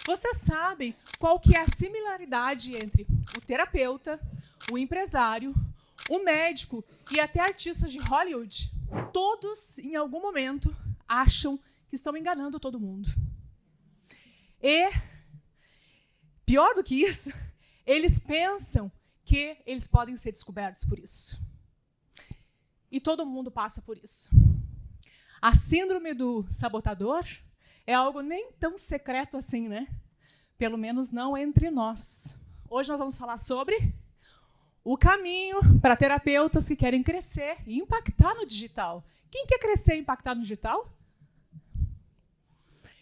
Vocês sabem qual que é a similaridade entre o terapeuta, o empresário, o médico e até artistas de Hollywood? Todos, em algum momento, acham que estão enganando todo mundo. E, pior do que isso, eles pensam que eles podem ser descobertos por isso. E todo mundo passa por isso. A síndrome do sabotador é algo nem tão secreto assim, né? Pelo menos não entre nós. Hoje nós vamos falar sobre o caminho para terapeutas que querem crescer e impactar no digital. Quem quer crescer e impactar no digital?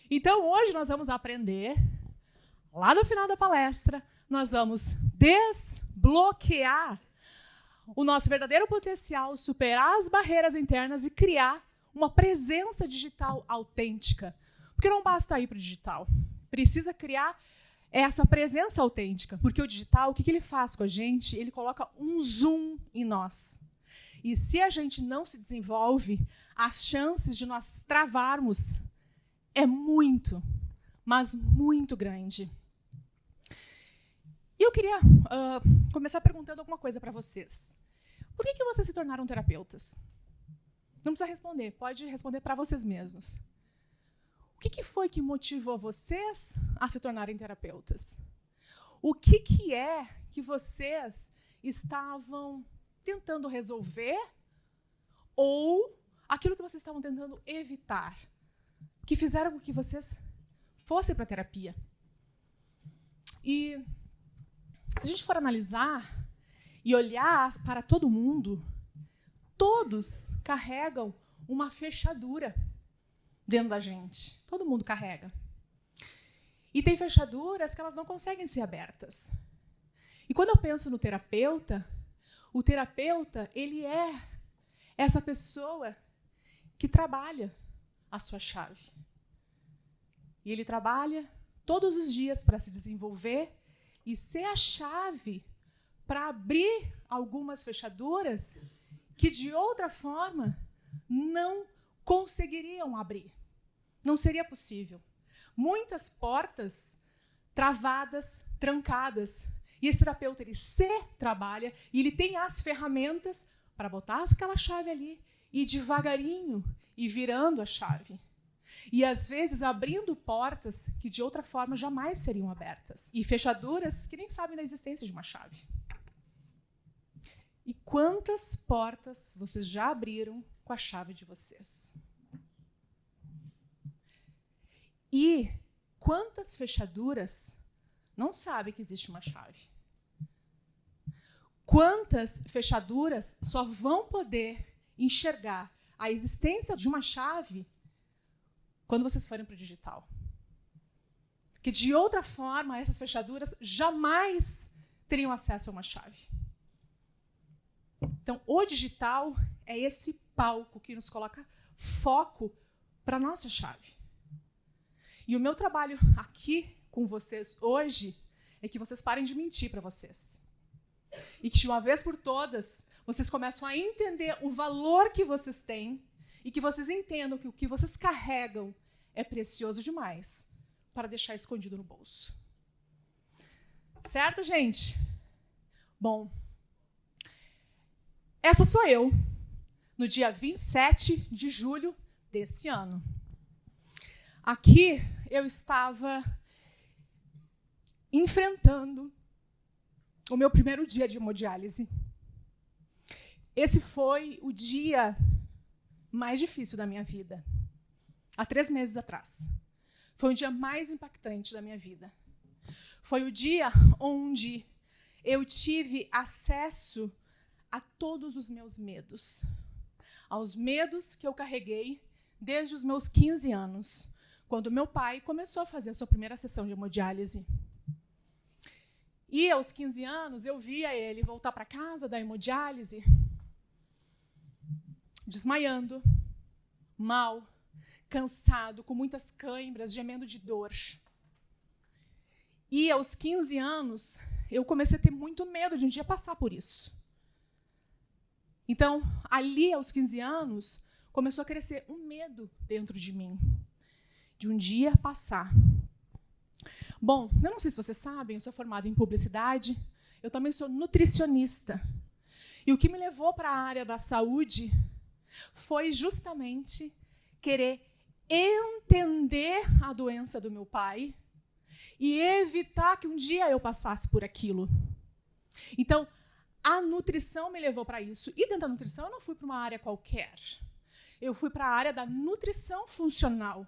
Então, hoje nós vamos aprender, lá no final da palestra, nós vamos desbloquear o nosso verdadeiro potencial, superar as barreiras internas e criar uma presença digital autêntica. Porque não basta ir para o digital. Precisa criar essa presença autêntica. Porque o digital, o que ele faz com a gente? Ele coloca um zoom em nós. E se a gente não se desenvolve, as chances de nós travarmos é muito, mas muito grande. E eu queria começar perguntando alguma coisa para vocês. Por que vocês se tornaram terapeutas? Não precisa responder, pode responder para vocês mesmos. O que foi que motivou vocês a se tornarem terapeutas? O que é que vocês estavam tentando resolver ou aquilo que vocês estavam tentando evitar, que fizeram com que vocês fossem para a terapia? E se a gente for analisar e olhar para todo mundo, todos carregam uma fechadura dentro da gente. Todo mundo carrega. E tem fechaduras que elas não conseguem ser abertas. E quando eu penso no terapeuta, o terapeuta, ele é essa pessoa que trabalha a sua chave. E ele trabalha todos os dias para se desenvolver e ser a chave para abrir algumas fechaduras que, de outra forma, não conseguiriam abrir. Não seria possível. Muitas portas travadas, trancadas. E esse terapeuta, ele se trabalha e ele tem as ferramentas para botar aquela chave ali e devagarinho ir virando a chave. E, às vezes, abrindo portas que, de outra forma, jamais seriam abertas. E fechaduras que nem sabem da existência de uma chave. E quantas portas vocês já abriram com a chave de vocês? E quantas fechaduras não sabem que existe uma chave? Quantas fechaduras só vão poder enxergar a existência de uma chave quando vocês forem para o digital? Que, de outra forma, essas fechaduras jamais teriam acesso a uma chave. Então, o digital é esse palco que nos coloca foco para a nossa chave. E o meu trabalho aqui com vocês hoje é que vocês parem de mentir para vocês. E que, de uma vez por todas, vocês começam a entender o valor que vocês têm e que vocês entendam que o que vocês carregam é precioso demais para deixar escondido no bolso. Certo, gente? Bom, essa sou eu, no dia 27 de julho desse ano. Aqui eu estava enfrentando o meu primeiro dia de hemodiálise. Esse foi o dia mais difícil da minha vida. Há 3 meses atrás. Foi o dia mais impactante da minha vida. Foi o dia onde eu tive acesso a todos os meus medos. Aos medos que eu carreguei desde os meus 15 anos, quando meu pai começou a fazer a sua primeira sessão de hemodiálise. E, aos 15 anos, eu via ele voltar para casa da hemodiálise, desmaiando, mal, cansado, com muitas câimbras, gemendo de dor. E, aos 15 anos, eu comecei a ter muito medo de um dia passar por isso. Então, ali, aos 15 anos, começou a crescer um medo dentro de mim, de um dia passar. Bom, eu não sei se vocês sabem, eu sou formada em publicidade, eu também sou nutricionista. E o que me levou para a área da saúde foi justamente querer entender a doença do meu pai e evitar que um dia eu passasse por aquilo. Então, a nutrição me levou para isso. E dentro da nutrição, eu não fui para uma área qualquer. Eu fui para a área da nutrição funcional,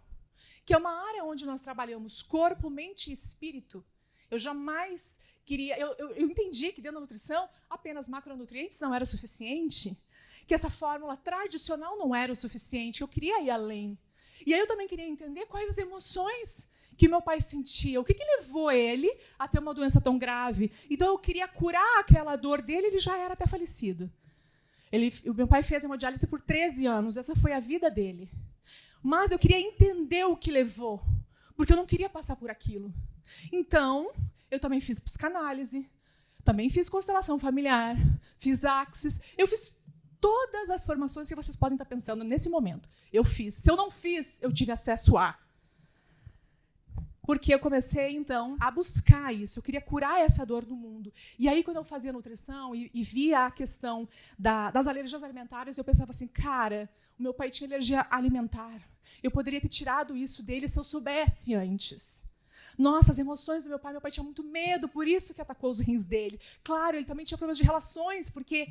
que é uma área onde nós trabalhamos corpo, mente e espírito. Eu jamais queria... Eu entendi que dentro da nutrição, apenas macronutrientes não era suficiente, que essa fórmula tradicional não era o suficiente, eu queria ir além. E aí eu também queria entender quais as emoções que meu pai sentia, o que levou ele a ter uma doença tão grave. Então eu queria curar aquela dor dele, ele já era até falecido. O meu pai fez hemodiálise por 13 anos, essa foi a vida dele. Mas eu queria entender o que levou, porque eu não queria passar por aquilo. Então, eu também fiz psicanálise, também fiz constelação familiar, fiz Axis, eu fiz todas as formações que vocês podem estar pensando nesse momento. Eu fiz. Se eu não fiz, eu tive acesso a. Porque eu comecei, então, a buscar isso. Eu queria curar essa dor do mundo. E aí, quando eu fazia nutrição e via a questão das alergias alimentares, eu pensava assim, cara, o meu pai tinha alergia alimentar. Eu poderia ter tirado isso dele se eu soubesse antes. Nossa, as emoções do meu pai tinha muito medo, por isso que atacou os rins dele. Claro, ele também tinha problemas de relações, porque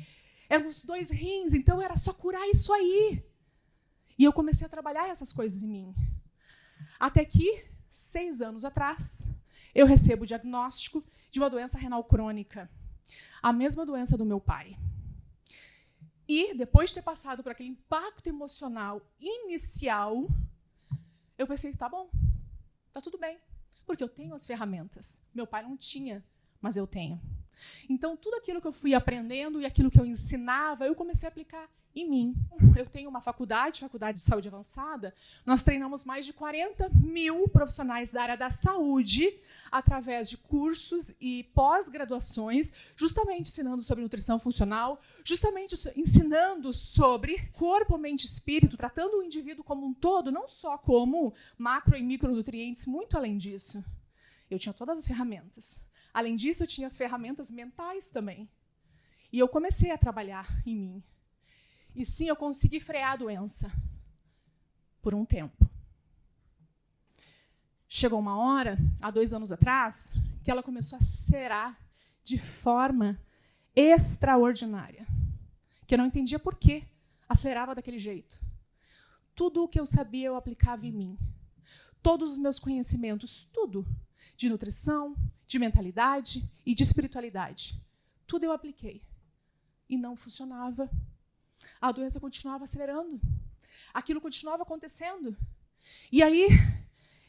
eram os 2 rins, então era só curar isso aí. E eu comecei a trabalhar essas coisas em mim. Até que, 6 anos atrás, eu recebo o diagnóstico de uma doença renal crônica. A mesma doença do meu pai. E, depois de ter passado por aquele impacto emocional inicial, eu pensei, tá bom, tá tudo bem, porque eu tenho as ferramentas. Meu pai não tinha, mas eu tenho. Então, tudo aquilo que eu fui aprendendo e aquilo que eu ensinava, eu comecei a aplicar em mim. Eu tenho uma faculdade de saúde avançada, nós treinamos mais de 40 mil profissionais da área da saúde através de cursos e pós-graduações, justamente ensinando sobre nutrição funcional, justamente ensinando sobre corpo, mente e espírito, tratando o indivíduo como um todo, não só como macro e micronutrientes, muito além disso. Eu tinha todas as ferramentas. Além disso, eu tinha as ferramentas mentais também. E eu comecei a trabalhar em mim. E sim, eu consegui frear a doença por um tempo. Chegou uma hora, há 2 anos atrás, que ela começou a acelerar de forma extraordinária. Que eu não entendia por que acelerava daquele jeito. Tudo o que eu sabia, eu aplicava em mim. Todos os meus conhecimentos, tudo, de nutrição, de mentalidade e de espiritualidade. Tudo eu apliquei. E não funcionava. A doença continuava acelerando. Aquilo continuava acontecendo. E aí,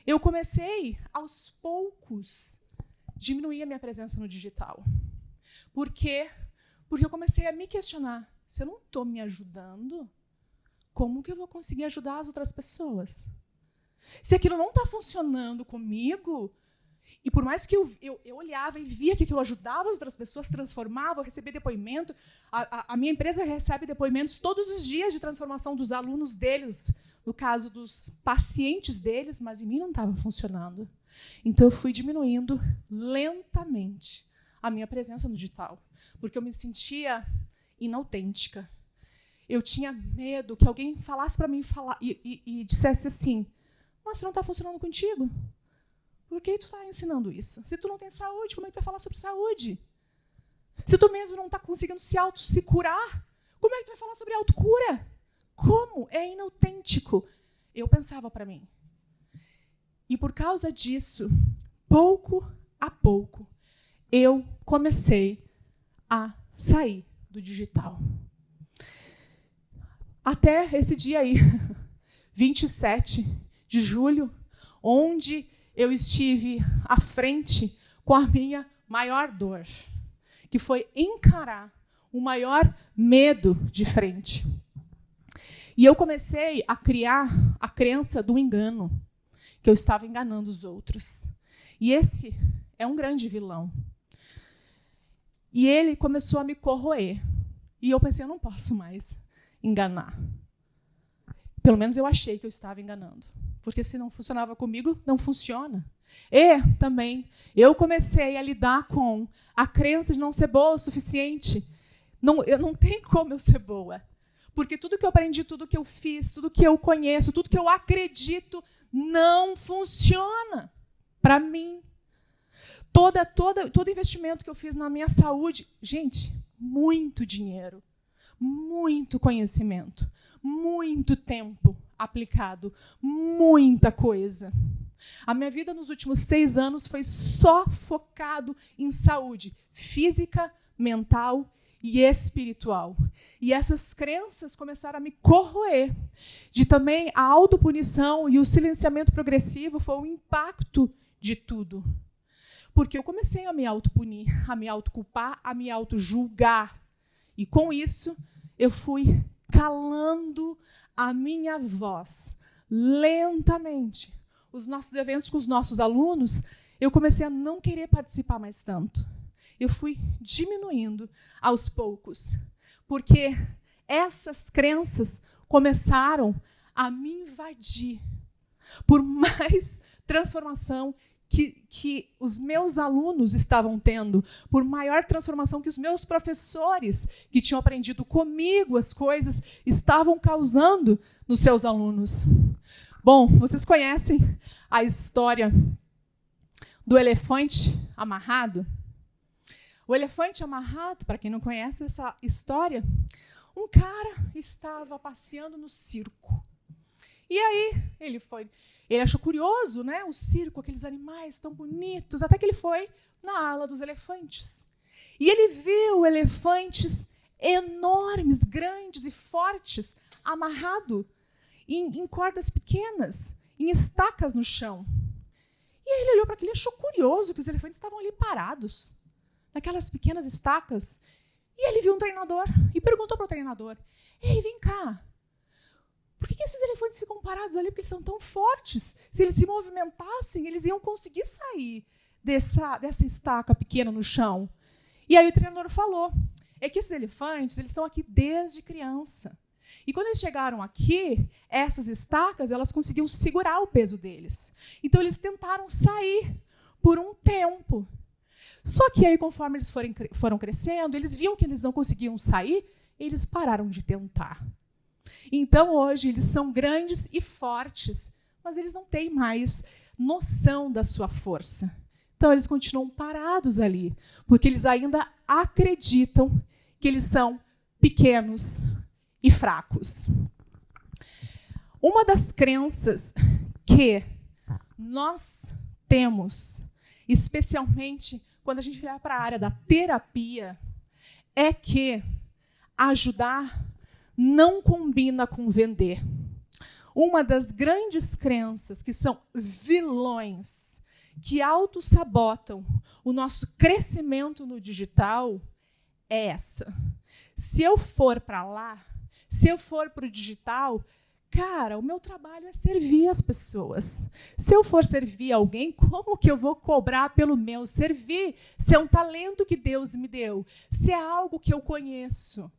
eu comecei, aos poucos, diminuir a minha presença no digital. Por quê? Porque eu comecei a me questionar. Se eu não estou me ajudando, como que eu vou conseguir ajudar as outras pessoas? Se aquilo não está funcionando comigo, e por mais que eu olhava e via que aquilo ajudava as outras pessoas, transformava, eu recebia depoimento. A minha empresa recebe depoimentos todos os dias de transformação dos alunos deles, no caso dos pacientes deles, mas em mim não estava funcionando. Então, eu fui diminuindo lentamente a minha presença no digital, porque eu me sentia inautêntica. Eu tinha medo que alguém falasse para mim e dissesse assim, mas não está funcionando contigo? Por que tu está ensinando isso? Se tu não tem saúde, como é que tu vai falar sobre saúde? Se tu mesmo não está conseguindo se curar, como é que tu vai falar sobre autocura? Como? É inautêntico. Eu pensava para mim. E por causa disso, pouco a pouco, eu comecei a sair do digital. Até esse dia aí, 27 de julho, onde eu estive à frente com a minha maior dor, que foi encarar o maior medo de frente. E eu comecei a criar a crença do engano, que eu estava enganando os outros. E esse é um grande vilão. E ele começou a me corroer. E eu pensei, eu não posso mais enganar. Pelo menos eu achei que eu estava enganando. Porque se não funcionava comigo, não funciona. E também eu comecei a lidar com a crença de não ser boa o suficiente. Não tem como eu ser boa. Porque tudo que eu aprendi, tudo que eu fiz, tudo que eu conheço, tudo que eu acredito, não funciona para mim. Todo investimento que eu fiz na minha saúde, gente, muito dinheiro, muito conhecimento, muito tempo aplicado, muita coisa. A minha vida nos últimos 6 anos foi só focado em saúde física, mental e espiritual. E essas crenças começaram a me corroer. De também a autopunição e o silenciamento progressivo foi o impacto de tudo. Porque eu comecei a me autopunir, a me autoculpar, a me autojulgar. E com isso, eu fui calando a minha voz lentamente. Os nossos eventos com os nossos alunos, eu comecei a não querer participar mais tanto. Eu fui diminuindo aos poucos, porque essas crenças começaram a me invadir. Por mais transformação que os meus alunos estavam tendo, por maior transformação que os meus professores, que tinham aprendido comigo as coisas, estavam causando nos seus alunos. Bom, vocês conhecem a história do elefante amarrado? O elefante amarrado, para quem não conhece essa história, um cara estava passeando no circo. E aí ele achou curioso, né, o circo, aqueles animais tão bonitos, até que ele foi na ala dos elefantes. E ele viu elefantes enormes, grandes e fortes, amarrados em cordas pequenas, em estacas no chão. E aí ele olhou para aquilo e achou curioso que os elefantes estavam ali parados, naquelas pequenas estacas. E ele viu um treinador e perguntou para o treinador: ei, vem cá, por que esses elefantes ficam parados ali? Porque eles são tão fortes. Se eles se movimentassem, eles iam conseguir sair dessa estaca pequena no chão. E aí o treinador falou: é que esses elefantes eles estão aqui desde criança. E quando eles chegaram aqui, essas estacas elas conseguiam segurar o peso deles. Então eles tentaram sair por um tempo. Só que aí, conforme eles foram crescendo, eles viam que eles não conseguiam sair, e eles pararam de tentar. Então, hoje, eles são grandes e fortes, mas eles não têm mais noção da sua força. Então, eles continuam parados ali, porque eles ainda acreditam que eles são pequenos e fracos. Uma das crenças que nós temos, especialmente quando a gente vai para a área da terapia, é que ajudar não combina com vender. Uma das grandes crenças que são vilões, que autossabotam o nosso crescimento no digital, é essa. Se eu for para lá, se eu for para o digital, cara, o meu trabalho é servir as pessoas. Se eu for servir alguém, como que eu vou cobrar pelo meu servir? Se é um talento que Deus me deu, se é algo que eu conheço.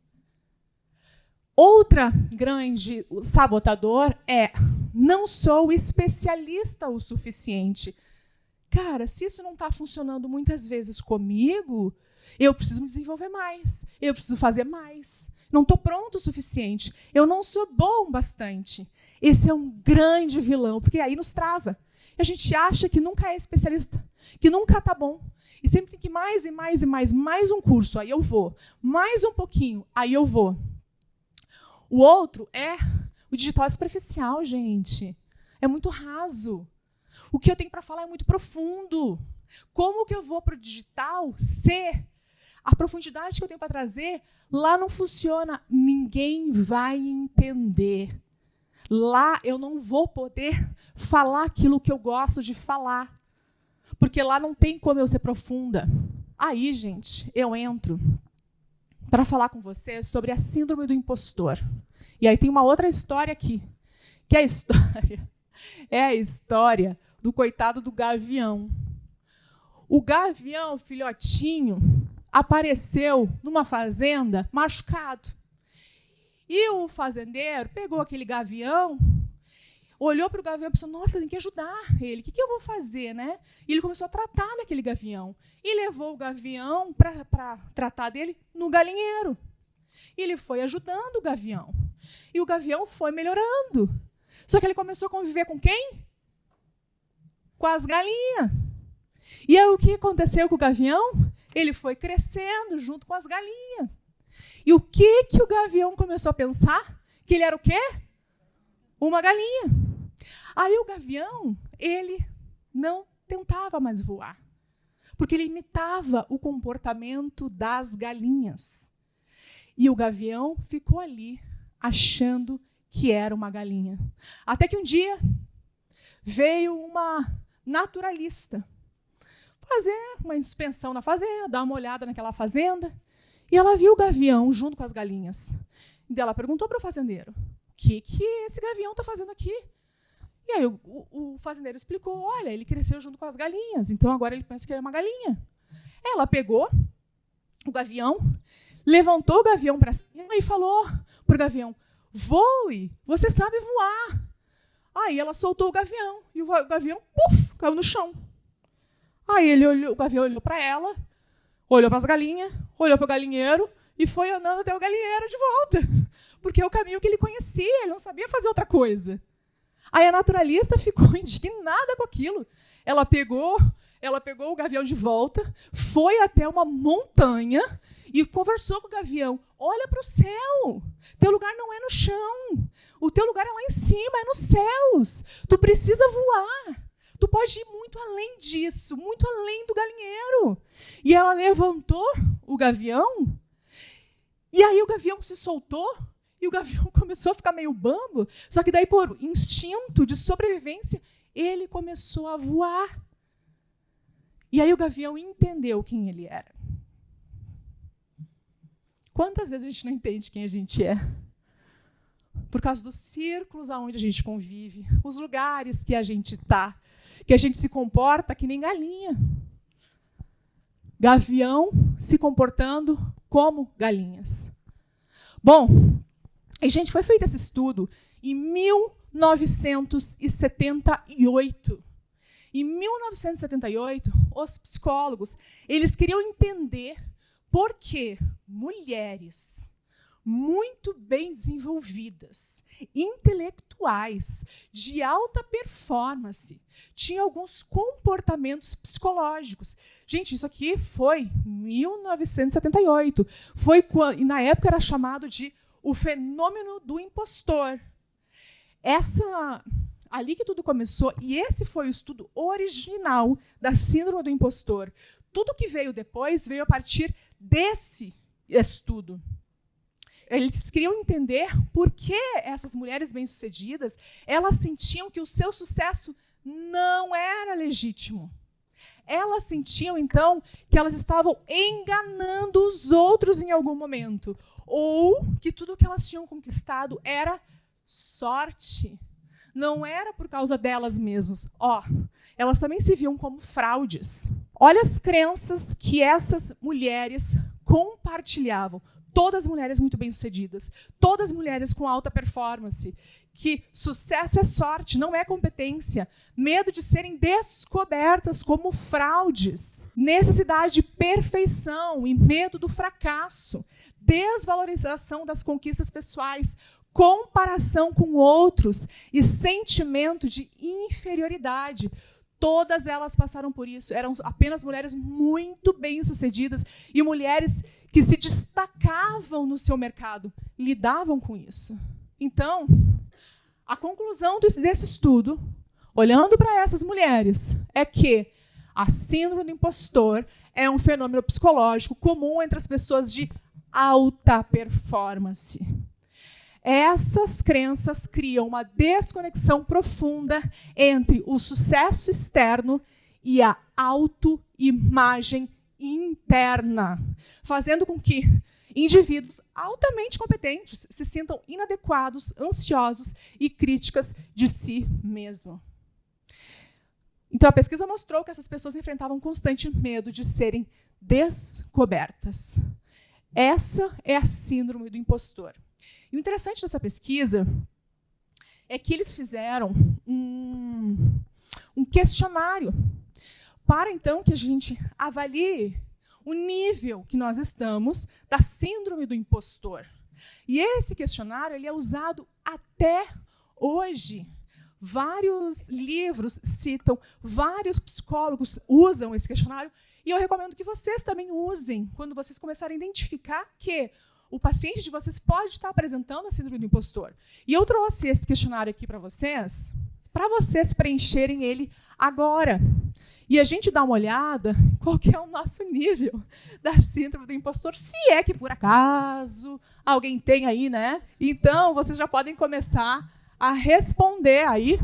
Outra grande sabotador é: não sou especialista o suficiente. Cara, se isso não está funcionando muitas vezes comigo, eu preciso me desenvolver mais, eu preciso fazer mais. Não estou pronto o suficiente, eu não sou bom bastante. Esse é um grande vilão, porque aí nos trava. A gente acha que nunca é especialista, que nunca está bom. E sempre tem que mais e mais e mais um curso, aí eu vou. Mais um pouquinho, aí eu vou. O outro é o digital superficial, gente. É muito raso. O que eu tenho para falar é muito profundo. Como que eu vou para o digital se a profundidade que eu tenho para trazer lá não funciona? Ninguém vai entender. Lá eu não vou poder falar aquilo que eu gosto de falar. Porque lá não tem como eu ser profunda. Aí, gente, eu entro para falar com vocês sobre a síndrome do impostor. E aí tem uma outra história aqui, que é a história do coitado do gavião. O gavião, filhotinho, apareceu numa fazenda machucado. E o fazendeiro pegou aquele gavião, olhou para o gavião e pensou, nossa, tem que ajudar ele. O que eu vou fazer, né? E ele começou a tratar daquele gavião. E levou o gavião para tratar dele no galinheiro. E ele foi ajudando o gavião. E o gavião foi melhorando. Só que ele começou a conviver com quem? Com as galinhas. E aí o que aconteceu com o gavião? Ele foi crescendo junto com as galinhas. E o que o gavião começou a pensar? Que ele era o quê? Uma galinha. Aí o gavião, ele não tentava mais voar, porque ele imitava o comportamento das galinhas. E o gavião ficou ali, achando que era uma galinha. Até que um dia veio uma naturalista fazer uma inspeção na fazenda, dar uma olhada naquela fazenda, e ela viu o gavião junto com as galinhas. E ela perguntou para o fazendeiro, o que esse gavião está fazendo aqui? E aí o fazendeiro explicou, olha, ele cresceu junto com as galinhas, então agora ele pensa que é uma galinha. Ela pegou o gavião, levantou o gavião para cima e falou para o gavião, voe, você sabe voar. Aí ela soltou o gavião, e o gavião, puf, caiu no chão. Aí o gavião olhou para ela, olhou para as galinhas, olhou para o galinheiro e foi andando até o galinheiro de volta. Porque é o caminho que ele conhecia, ele não sabia fazer outra coisa. Aí a naturalista ficou indignada com aquilo. Ela pegou o gavião de volta, foi até uma montanha e conversou com o gavião. Olha para o céu, teu lugar não é no chão, o teu lugar é lá em cima, é nos céus. Tu precisa voar. Tu pode ir muito além disso, muito além do galinheiro. E ela levantou o gavião, e aí o gavião se soltou, e o gavião começou a ficar meio bambo, só que daí, por instinto de sobrevivência, ele começou a voar. E aí o gavião entendeu quem ele era. Quantas vezes a gente não entende quem a gente é? Por causa dos círculos aonde a gente convive, os lugares que a gente está, que a gente se comporta que nem galinha. Gavião se comportando como galinhas. Bom, e, gente, foi feito esse estudo em 1978. Em 1978, os psicólogos, eles queriam entender por que mulheres muito bem desenvolvidas, intelectuais, de alta performance, tinham alguns comportamentos psicológicos. Gente, isso aqui foi 1978. E na época era chamado de o fenômeno do impostor. Ali que tudo começou, e esse foi o estudo original da síndrome do impostor. Tudo que veio depois veio a partir desse estudo. Eles queriam entender por que essas mulheres bem-sucedidas, elas sentiam que o seu sucesso não era legítimo. Elas sentiam, então, que elas estavam enganando os outros em algum momento. Ou que tudo que elas tinham conquistado era sorte. Não era por causa delas mesmas. Elas também se viam como fraudes. Olha as crenças que essas mulheres compartilhavam. Todas mulheres muito bem-sucedidas, todas mulheres com alta performance, que sucesso é sorte, não é competência, medo de serem descobertas como fraudes, necessidade de perfeição e medo do fracasso, desvalorização das conquistas pessoais, comparação com outros e sentimento de inferioridade. Todas elas passaram por isso, eram apenas mulheres muito bem-sucedidas e mulheres que se destacavam no seu mercado, lidavam com isso. Então, a conclusão desse estudo, olhando para essas mulheres, é que a síndrome do impostor é um fenômeno psicológico comum entre as pessoas de alta performance. Essas crenças criam uma desconexão profunda entre o sucesso externo e a autoimagem interna, fazendo com que indivíduos altamente competentes se sintam inadequados, ansiosos e críticas de si mesmo. Então, a pesquisa mostrou que essas pessoas enfrentavam constante medo de serem descobertas. Essa é a síndrome do impostor. E o interessante dessa pesquisa é que eles fizeram um questionário para, então, que a gente avalie o nível que nós estamos da síndrome do impostor. E esse questionário ele é usado até hoje. Vários livros citam, vários psicólogos usam esse questionário, e eu recomendo que vocês também usem quando vocês começarem a identificar que o paciente de vocês pode estar apresentando a síndrome do impostor. E eu trouxe esse questionário aqui para vocês preencherem ele agora. E a gente dá uma olhada qual que é o nosso nível da síndrome do impostor, se é que, por acaso, alguém tem aí, né? Então, vocês já podem começar a responder aí.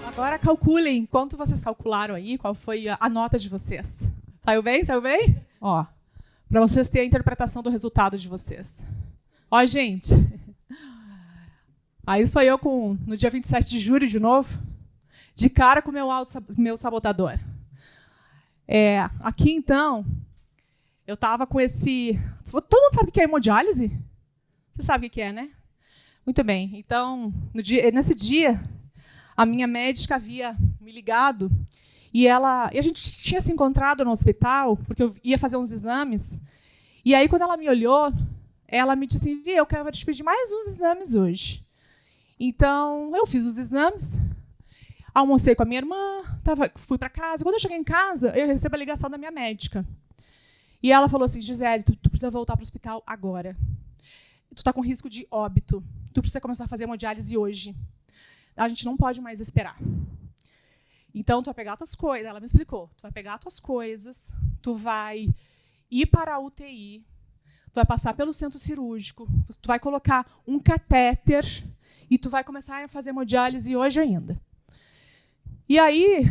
Agora calculem quanto vocês calcularam aí, qual foi a nota de vocês. Saiu bem? Saiu bem? Ó, para vocês terem a interpretação do resultado de vocês. Ó, gente. Aí sou eu no dia 27 de julho, de novo, de cara com o meu sabotador. Aqui, então, eu estava com esse... Todo mundo sabe o que é hemodiálise? Você sabe o que é, né? Muito bem. Então, nesse dia, a minha médica havia me ligado e a gente tinha se encontrado no hospital, porque eu ia fazer uns exames. E aí, quando ela me olhou, ela me disse assim, eu quero te pedir mais uns exames hoje. Então, eu fiz os exames, almocei com a minha irmã, fui para casa. Quando eu cheguei em casa, eu recebo a ligação da minha médica. E ela falou assim, Gisele, tu precisa voltar para o hospital agora. Tu está com risco de óbito. Tu precisa começar a fazer hemodiálise hoje. A gente não pode mais esperar. Então, tu vai pegar tuas coisas. Ela me explicou. Tu vai pegar tuas coisas, tu vai ir para a UTI, tu vai passar pelo centro cirúrgico, tu vai colocar um catéter e tu vai começar a fazer hemodiálise hoje ainda. E aí,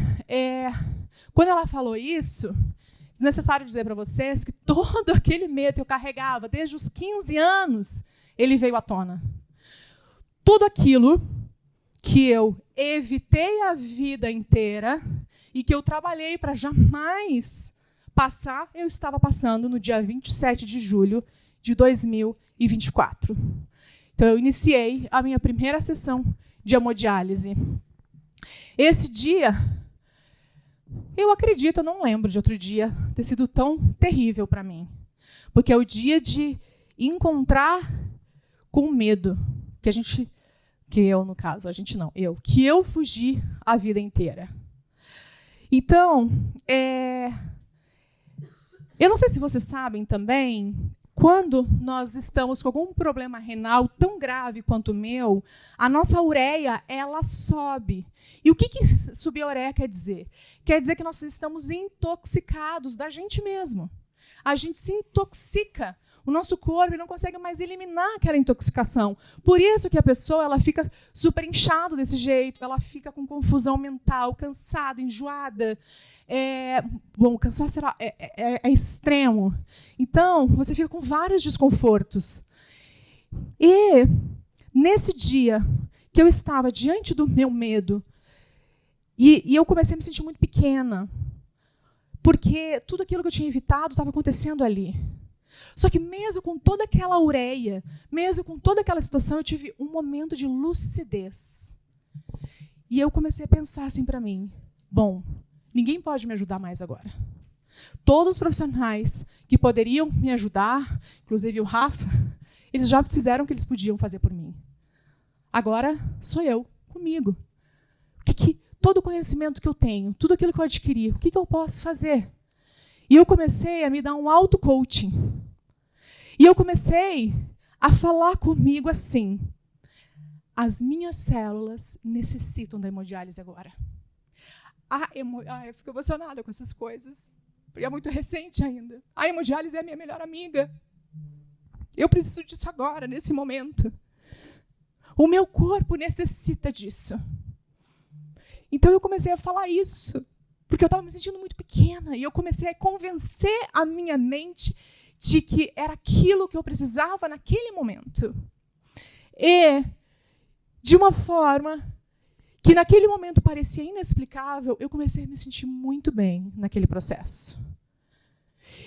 quando ela falou isso, é desnecessário dizer para vocês que todo aquele medo que eu carregava desde os 15 anos, ele veio à tona. Tudo aquilo que eu evitei a vida inteira e que eu trabalhei para jamais passar, eu estava passando no dia 27 de julho de 2024. Então, eu iniciei a minha primeira sessão de hemodiálise. Esse dia, eu acredito, eu não lembro de outro dia ter sido tão terrível para mim. Porque é o dia de encontrar com medo, que eu fugi a vida inteira. Então, eu não sei se vocês sabem também, quando nós estamos com algum problema renal tão grave quanto o meu, a nossa ureia, ela sobe. E o que subir a ureia quer dizer? Quer dizer que nós estamos intoxicados da gente mesmo. A gente se intoxica. O nosso corpo não consegue mais eliminar aquela intoxicação. Por isso que a pessoa ela fica super inchada desse jeito, ela fica com confusão mental, cansada, enjoada. O cansaço é extremo. Então, você fica com vários desconfortos. E, nesse dia que eu estava diante do meu medo, e eu comecei a me sentir muito pequena, porque tudo aquilo que eu tinha evitado estava acontecendo ali. Só que mesmo com toda aquela ureia, mesmo com toda aquela situação, eu tive um momento de lucidez. E eu comecei a pensar assim para mim, bom, ninguém pode me ajudar mais agora. Todos os profissionais que poderiam me ajudar, inclusive o Rafa, eles já fizeram o que eles podiam fazer por mim. Agora sou eu, comigo. Todo o conhecimento que eu tenho, tudo aquilo que eu adquiri, o que eu posso fazer? E eu comecei a me dar um auto-coaching. E eu comecei a falar comigo assim, as minhas células necessitam da hemodiálise agora. Eu fico emocionada com essas coisas, porque é muito recente ainda. A hemodiálise é a minha melhor amiga. Eu preciso disso agora, nesse momento. O meu corpo necessita disso. Então eu comecei a falar isso. Porque eu estava me sentindo muito pequena. E eu comecei a convencer a minha mente de que era aquilo que eu precisava naquele momento. E, de uma forma que naquele momento parecia inexplicável, eu comecei a me sentir muito bem naquele processo.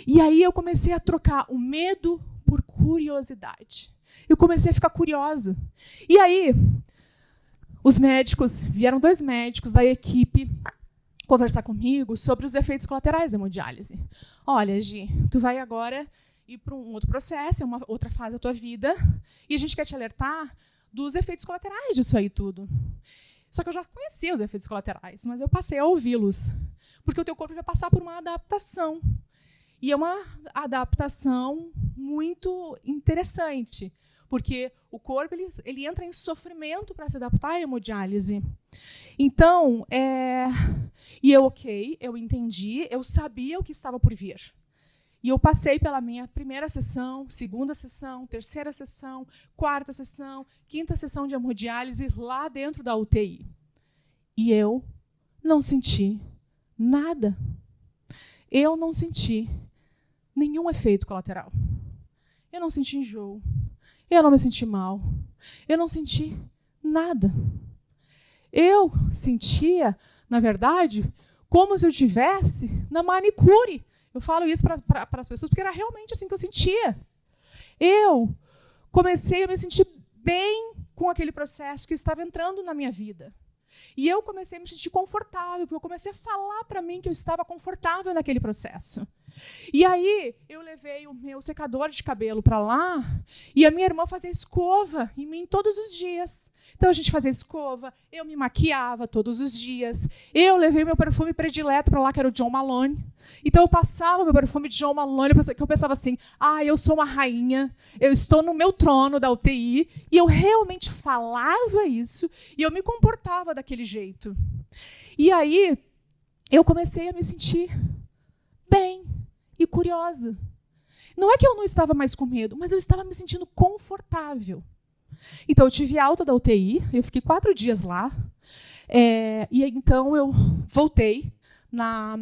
E aí eu comecei a trocar o medo por curiosidade. Eu comecei a ficar curiosa. E aí, vieram 2 médicos da equipe conversar comigo sobre os efeitos colaterais da hemodiálise. Olha, Gi, tu vai agora ir para um outro processo, é uma outra fase da tua vida, e a gente quer te alertar dos efeitos colaterais disso aí tudo. Só que eu já conhecia os efeitos colaterais, mas eu passei a ouvi-los, porque o teu corpo vai passar por uma adaptação. E é uma adaptação muito interessante, porque o corpo ele entra em sofrimento para se adaptar à hemodiálise. Então, eu entendi, eu sabia o que estava por vir. E eu passei pela minha primeira sessão, segunda sessão, terceira sessão, quarta sessão, quinta sessão de hemodiálise lá dentro da UTI. E eu não senti nada. Eu não senti nenhum efeito colateral. Eu não senti enjoo. Eu não me senti mal. Eu não senti nada. Eu sentia, na verdade, como se eu estivesse na manicure. Eu falo isso para as pessoas porque era realmente assim que eu sentia. Eu comecei a me sentir bem com aquele processo que estava entrando na minha vida. E eu comecei a me sentir confortável, porque eu comecei a falar para mim que eu estava confortável naquele processo. E aí eu levei o meu secador de cabelo para lá e a minha irmã fazia escova em mim todos os dias. Então a gente fazia escova, eu me maquiava todos os dias. Eu levei meu perfume predileto para lá, que era o John Malone. Então eu passava meu perfume de John Malone, que eu pensava assim, eu sou uma rainha, eu estou no meu trono da UTI, e eu realmente falava isso, e eu me comportava daquele jeito. E aí eu comecei a me sentir bem e curiosa. Não é que eu não estava mais com medo, mas eu estava me sentindo confortável. Então, eu tive alta da UTI, eu fiquei 4 dias lá, e então eu voltei na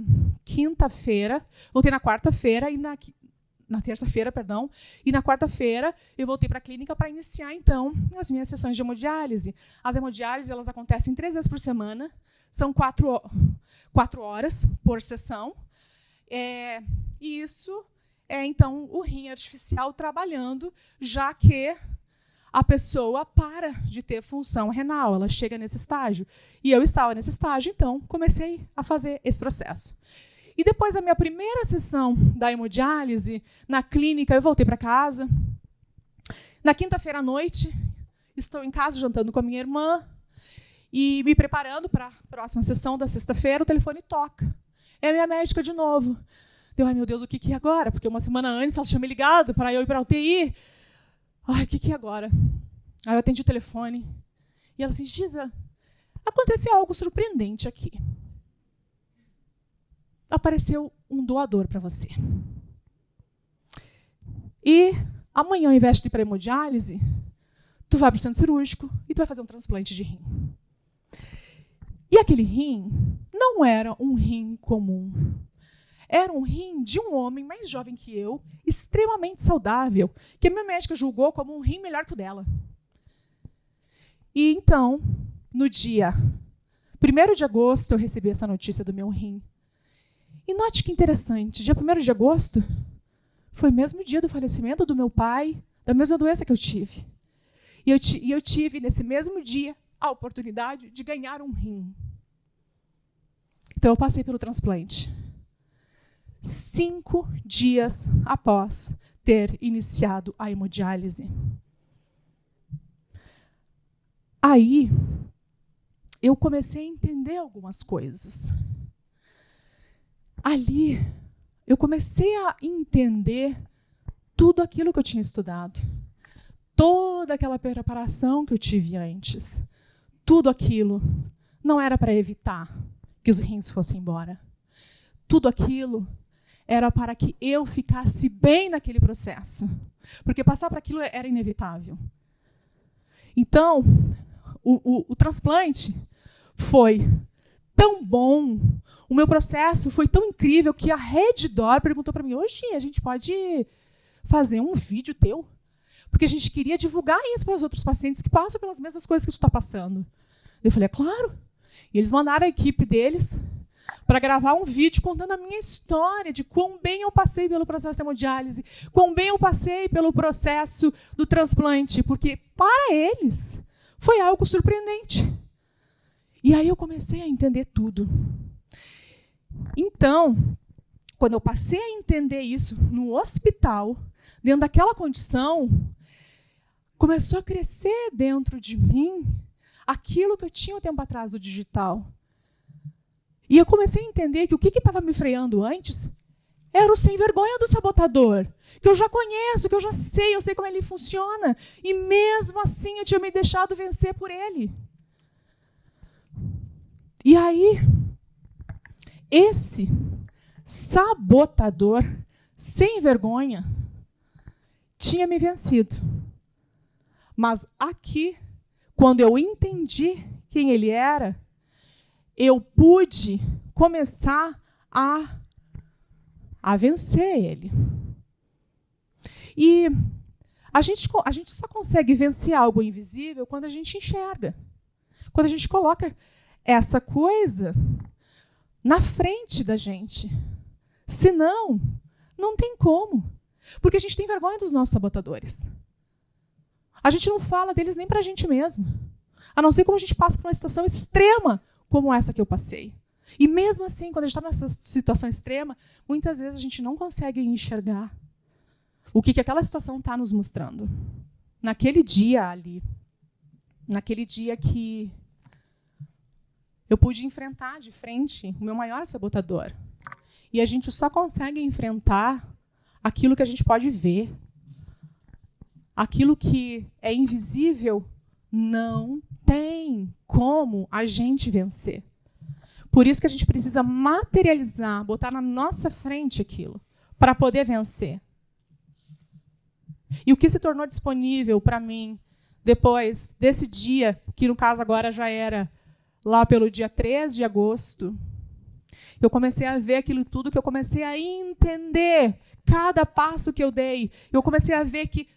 quinta-feira, voltei na quarta-feira, e na terça-feira, perdão, e na quarta-feira eu voltei para a clínica para iniciar, então, as minhas sessões de hemodiálise. As hemodiálises, elas acontecem 3 vezes por semana, são 4 horas por sessão, e isso é, então, o rim artificial trabalhando, já que a pessoa para de ter função renal, ela chega nesse estágio. E eu estava nesse estágio, então comecei a fazer esse processo. E depois da minha primeira sessão da hemodiálise, na clínica, eu voltei para casa. Na quinta-feira à noite, estou em casa jantando com a minha irmã e me preparando para a próxima sessão da sexta-feira, o telefone toca. É a minha médica de novo. Ai, meu Deus, o que é agora? Porque uma semana antes ela tinha me ligado para eu ir para a UTI. Ai, o que é agora? Aí eu atendi o telefone. E ela assim, Giza, aconteceu algo surpreendente aqui. Apareceu um doador para você. E amanhã, ao invés de ir para a hemodiálise, tu vai para o centro cirúrgico e tu vai fazer um transplante de rim. E aquele rim não era um rim comum. Era um rim de um homem mais jovem que eu, extremamente saudável, que a minha médica julgou como um rim melhor que o dela. E então, no dia 1º de agosto, eu recebi essa notícia do meu rim. E note que interessante, dia 1º de agosto foi o mesmo dia do falecimento do meu pai, da mesma doença que eu tive. E eu tive, nesse mesmo dia, a oportunidade de ganhar um rim. Então, eu passei pelo transplante. 5 dias após ter iniciado a hemodiálise. Aí, eu comecei a entender algumas coisas. Ali, eu comecei a entender tudo aquilo que eu tinha estudado. Toda aquela preparação que eu tive antes. Tudo aquilo não era para evitar que os rins fossem embora. Tudo aquilo era para que eu ficasse bem naquele processo. Porque passar por aquilo era inevitável. Então, o transplante foi tão bom, o meu processo foi tão incrível que a Redditor perguntou para mim, hoje a gente pode fazer um vídeo teu? Porque a gente queria divulgar isso para os outros pacientes que passam pelas mesmas coisas que tu está passando. Eu falei, é claro. E eles mandaram a equipe deles para gravar um vídeo contando a minha história de quão bem eu passei pelo processo de hemodiálise, quão bem eu passei pelo processo do transplante, porque para eles foi algo surpreendente. E aí eu comecei a entender tudo. Então, quando eu passei a entender isso no hospital, dentro daquela condição, começou a crescer dentro de mim aquilo que eu tinha um tempo atrás do digital. E eu comecei a entender que o que estava me freando antes era o sem vergonha do sabotador, que eu já conheço, que eu já sei, eu sei como ele funciona. E mesmo assim eu tinha me deixado vencer por ele. E aí, esse sabotador sem vergonha tinha me vencido. Mas aqui, quando eu entendi quem ele era, eu pude começar a vencer ele. E a gente só consegue vencer algo invisível quando a gente enxerga. Quando a gente coloca essa coisa na frente da gente. Senão, não tem como. Porque a gente tem vergonha dos nossos sabotadores. A gente não fala deles nem para a gente mesmo. A não ser como a gente passa por uma situação extrema como essa que eu passei. E mesmo assim, quando a gente está nessa situação extrema, muitas vezes a gente não consegue enxergar o que aquela situação está nos mostrando. Naquele dia ali, naquele dia que eu pude enfrentar de frente o meu maior sabotador. E a gente só consegue enfrentar aquilo que a gente pode ver. Aquilo que é invisível não tem como a gente vencer. Por isso que a gente precisa materializar, botar na nossa frente aquilo, para poder vencer. E o que se tornou disponível para mim depois desse dia, que no caso agora já era lá pelo dia 3 de agosto, eu comecei a ver aquilo tudo, que eu comecei a entender cada passo que eu dei. Eu comecei a ver que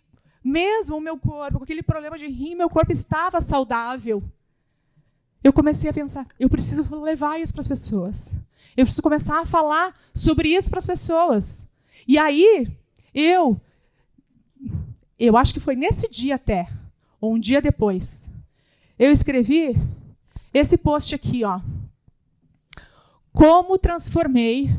mesmo o meu corpo, com aquele problema de rim, meu corpo estava saudável. Eu comecei a pensar, eu preciso levar isso para as pessoas. Eu preciso começar a falar sobre isso para as pessoas. E aí, eu acho que foi nesse dia até, ou um dia depois, eu escrevi esse post aqui, ó. Como transformei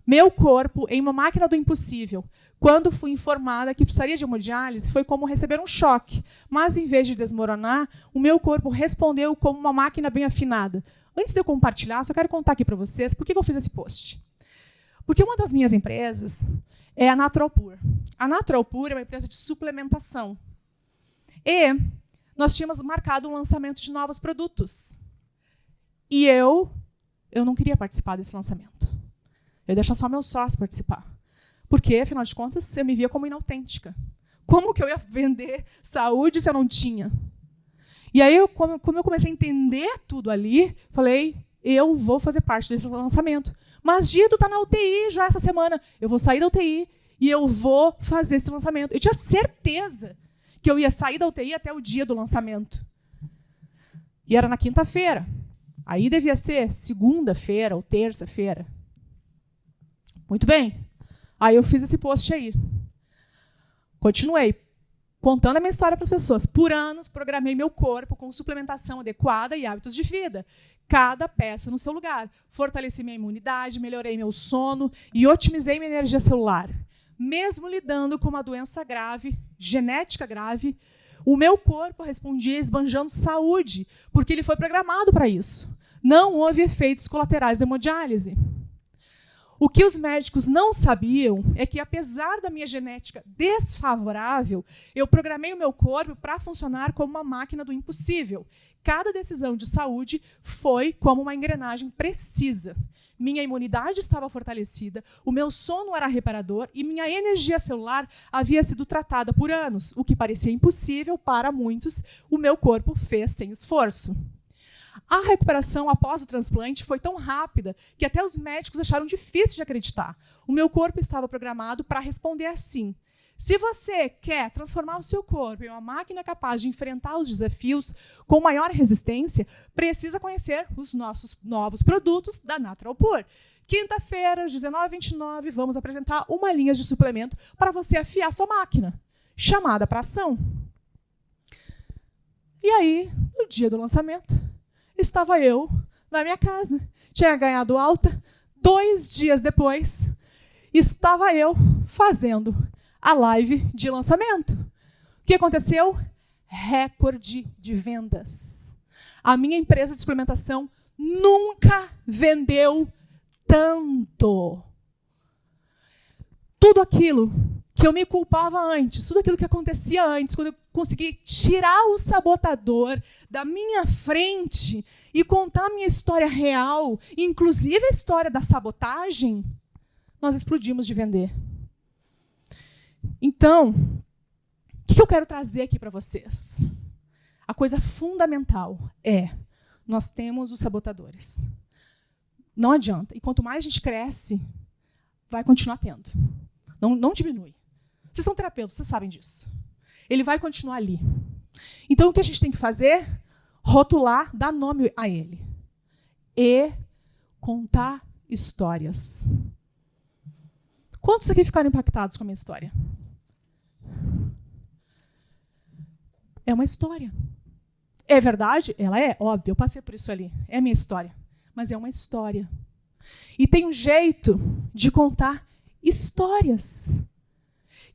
meu corpo em uma máquina do impossível. Quando fui informada que precisaria de hemodiálise, foi como receber um choque. Mas, em vez de desmoronar, o meu corpo respondeu como uma máquina bem afinada. Antes de eu compartilhar, só quero contar aqui para vocês por que eu fiz esse post. Porque uma das minhas empresas é a Naturalpur. A Naturalpur é uma empresa de suplementação. E nós tínhamos marcado um lançamento de novos produtos. E eu não queria participar desse lançamento. Eu ia deixar só meu sócio participar. Porque, afinal de contas, eu me via como inautêntica. Como que eu ia vender saúde se eu não tinha? E aí, como eu comecei a entender tudo ali, falei, eu vou fazer parte desse lançamento. Mas, Gia, tu está na UTI já essa semana. Eu vou sair da UTI e eu vou fazer esse lançamento. Eu tinha certeza que eu ia sair da UTI até o dia do lançamento. E era na quinta-feira. Aí devia ser segunda-feira ou terça-feira. Muito bem. Aí eu fiz esse post aí. Continuei contando a minha história para as pessoas. Por anos, programei meu corpo com suplementação adequada e hábitos de vida. Cada peça no seu lugar. Fortaleci minha imunidade, melhorei meu sono e otimizei minha energia celular. Mesmo lidando com uma doença grave, genética grave, o meu corpo respondia esbanjando saúde, porque ele foi programado para isso. Não houve efeitos colaterais da hemodiálise. O que os médicos não sabiam é que, apesar da minha genética desfavorável, eu programei o meu corpo para funcionar como uma máquina do impossível. Cada decisão de saúde foi como uma engrenagem precisa. Minha imunidade estava fortalecida, o meu sono era reparador e minha energia celular havia sido tratada por anos. O que parecia impossível para muitos, o meu corpo fez sem esforço. A recuperação após o transplante foi tão rápida que até os médicos acharam difícil de acreditar. O meu corpo estava programado para responder assim. Se você quer transformar o seu corpo em uma máquina capaz de enfrentar os desafios com maior resistência, precisa conhecer os nossos novos produtos da Natural Pure. Quinta-feira, às 19h29, vamos apresentar uma linha de suplemento para você afiar sua máquina. Chamada para ação. E aí, no dia do lançamento, estava eu na minha casa. Tinha ganhado alta. 2 dias depois, estava eu fazendo a live de lançamento. O que aconteceu? Recorde de vendas. A minha empresa de suplementação nunca vendeu tanto. Tudo aquilo que eu me culpava antes, tudo aquilo que acontecia antes, quando eu consegui tirar o sabotador da minha frente e contar a minha história real, inclusive a história da sabotagem, nós explodimos de vender. Então, o que eu quero trazer aqui para vocês? A coisa fundamental é, nós temos os sabotadores. Não adianta. E quanto mais a gente cresce, vai continuar tendo. Não diminui. Vocês são terapeutas, vocês sabem disso. Ele vai continuar ali. Então, o que a gente tem que fazer? Rotular, dar nome a ele. E contar histórias. Quantos aqui ficaram impactados com a minha história? É uma história. É verdade? Ela é, óbvio, eu passei por isso ali. É a minha história. Mas é uma história. E tem um jeito de contar histórias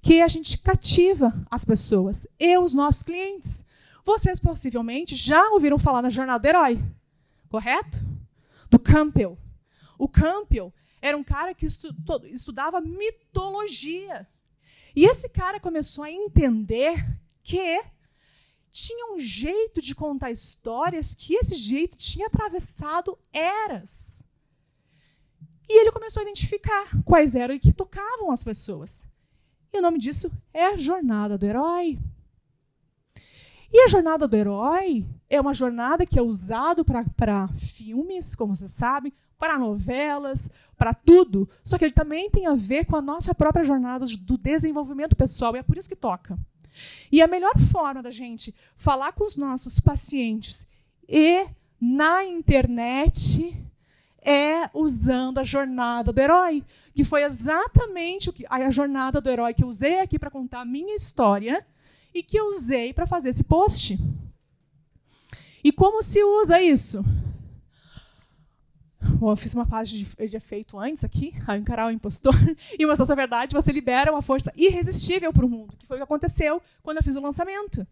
que a gente cativa as pessoas e os nossos clientes. Vocês possivelmente já ouviram falar na Jornada do Herói, correto? Do Campbell. O Campbell era um cara que estudava mitologia. E esse cara começou a entender que tinha um jeito de contar histórias que esse jeito tinha atravessado eras. E ele começou a identificar quais eram que tocavam as pessoas. E o nome disso é a Jornada do Herói. E a Jornada do Herói é uma jornada que é usada para filmes, como vocês sabem, para novelas, para tudo. Só que ele também tem a ver com a nossa própria jornada do desenvolvimento pessoal, e é por isso que toca. E a melhor forma da gente falar com os nossos pacientes e na internet é usando a Jornada do Herói, que foi exatamente a Jornada do Herói que eu usei aqui para contar a minha história e que eu usei para fazer esse post. E como se usa isso? Bom, eu fiz uma página de efeito antes aqui, a encarar o impostor, e mostrar essa verdade, você libera uma força irresistível para o mundo, que foi o que aconteceu quando eu fiz o lançamento.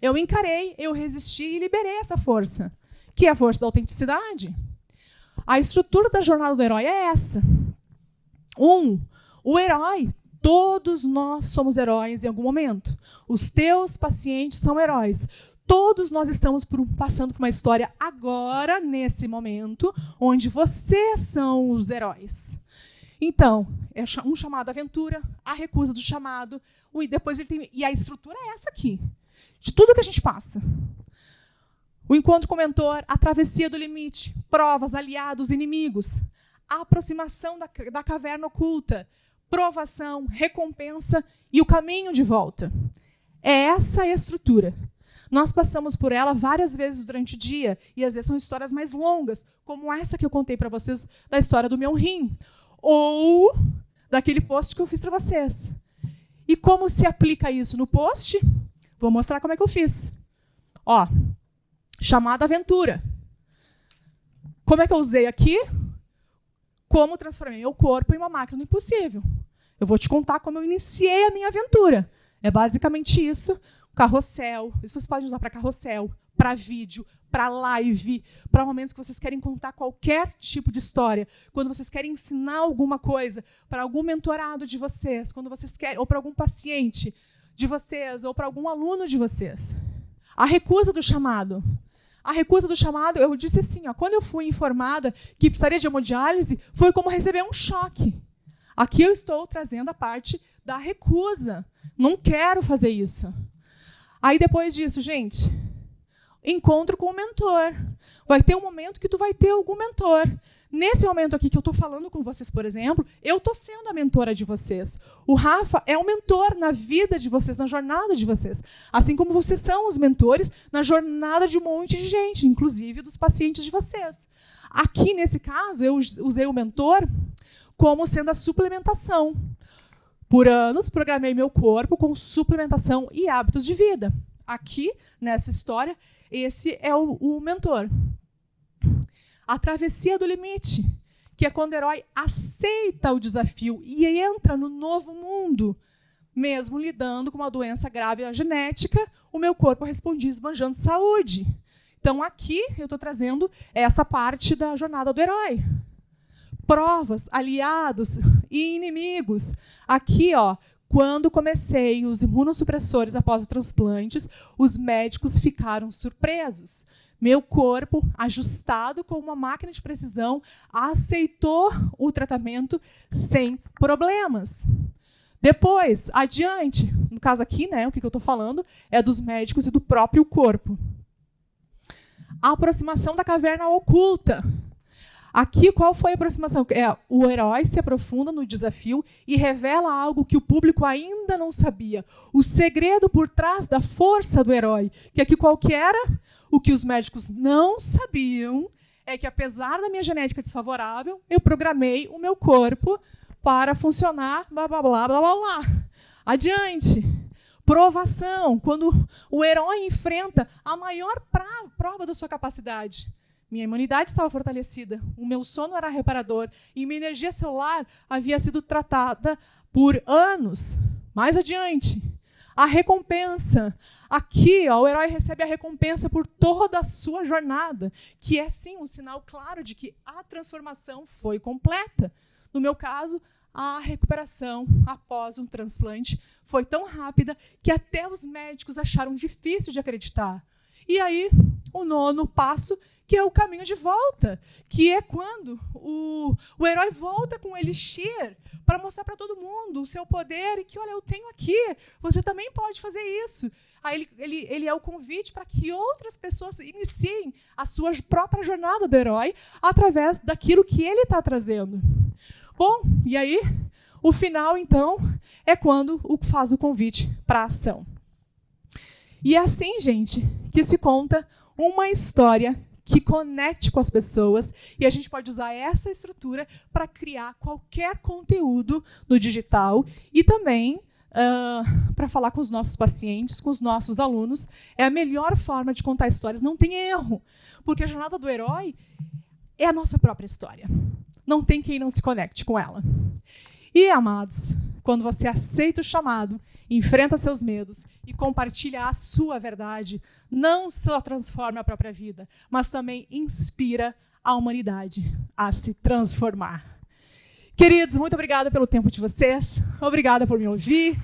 Eu encarei, eu resisti e liberei essa força, que é a força da autenticidade. A estrutura da Jornada do Herói é essa. O herói, todos nós somos heróis em algum momento. Os teus pacientes são heróis. Todos nós estamos passando por uma história agora, nesse momento, onde vocês são os heróis. Então, é um chamado à aventura, a recusa do chamado, e depois ele tem. E a estrutura é essa aqui, de tudo que a gente passa. O encontro com o mentor, a travessia do limite, provas, aliados, inimigos, a aproximação da caverna oculta, provação, recompensa e o caminho de volta. É essa a estrutura. Nós passamos por ela várias vezes durante o dia, e às vezes são histórias mais longas, como essa que eu contei para vocês da história do meu rim, ou daquele post que eu fiz para vocês. E como se aplica isso no post? Vou mostrar como é que eu fiz. Ó, chamada aventura. Como é que eu usei aqui? Como transformei meu corpo em uma máquina do impossível. Eu vou te contar como eu iniciei a minha aventura. É basicamente isso. Carrossel, isso vocês podem usar para carrossel, para vídeo, para live, para momentos que vocês querem contar qualquer tipo de história, quando vocês querem ensinar alguma coisa para algum mentorado de vocês, quando vocês querem, ou para algum paciente de vocês, ou para algum aluno de vocês. A recusa do chamado. A recusa do chamado, eu disse assim, ó, quando eu fui informada que precisaria de hemodiálise, foi como receber um choque. Aqui eu estou trazendo a parte da recusa. Não quero fazer isso. Aí, depois disso, gente, encontro com o mentor. Vai ter um momento que tu vai ter algum mentor. Nesse momento aqui que eu estou falando com vocês, por exemplo, eu estou sendo a mentora de vocês. O Rafa é o mentor na vida de vocês, na jornada de vocês. Assim como vocês são os mentores na jornada de um monte de gente, inclusive dos pacientes de vocês. Aqui, nesse caso, eu usei o mentor como sendo a suplementação. Por anos, programei meu corpo com suplementação e hábitos de vida. Aqui, nessa história, esse é o mentor. A travessia do limite, que é quando o herói aceita o desafio e entra no novo mundo. Mesmo lidando com uma doença grave genética, o meu corpo respondia esbanjando saúde. Então, aqui, eu estou trazendo essa parte da jornada do herói. Provas, aliados e inimigos. Aqui, ó, quando comecei os imunossupressores após os transplantes, os médicos ficaram surpresos. Meu corpo, ajustado com uma máquina de precisão, aceitou o tratamento sem problemas. Depois, adiante, no caso aqui, né, o que eu estou falando é dos médicos e do próprio corpo. A aproximação da caverna oculta. Aqui, qual foi a aproximação? O herói se aprofunda no desafio e revela algo que o público ainda não sabia. O segredo por trás da força do herói. Que aqui qual que era? O que os médicos não sabiam é que, apesar da minha genética desfavorável, eu programei o meu corpo para funcionar, blá, blá, blá, blá, blá, blá. Adiante. Provação, quando o herói enfrenta a maior prova da sua capacidade. Minha imunidade estava fortalecida, o meu sono era reparador e minha energia celular havia sido tratada por anos. Mais adiante, a recompensa. Aqui, ó, o herói recebe a recompensa por toda a sua jornada, que é, sim, um sinal claro de que a transformação foi completa. No meu caso, a recuperação após um transplante foi tão rápida que até os médicos acharam difícil de acreditar. E aí, o nono passo, que é o caminho de volta, que é quando o herói volta com o elixir para mostrar para todo mundo o seu poder e que, olha, eu tenho aqui, você também pode fazer isso. Aí ele é o convite para que outras pessoas iniciem a sua própria jornada do herói através daquilo que ele está trazendo. Bom, e aí, o final, então, é quando faz o convite para a ação. E é assim, gente, que se conta uma história que conecte com as pessoas, e a gente pode usar essa estrutura para criar qualquer conteúdo no digital e também para falar com os nossos pacientes, com os nossos alunos. É a melhor forma de contar histórias, não tem erro, porque a jornada do herói é a nossa própria história. Não tem quem não se conecte com ela. E, amados, quando você aceita o chamado, enfrenta seus medos e compartilha a sua verdade, não só transforma a própria vida, mas também inspira a humanidade a se transformar. Queridos, muito obrigada pelo tempo de vocês. Obrigada por me ouvir.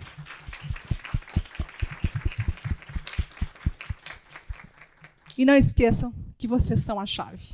E não esqueçam que vocês são a chave.